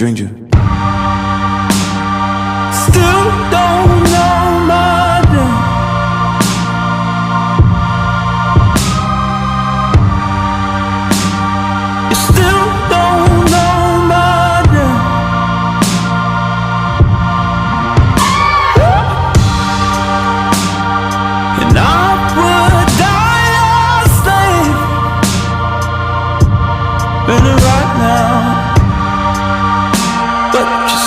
stranger. Still don't know my name. You still don't know my name. And I would die a slave, better right now. But you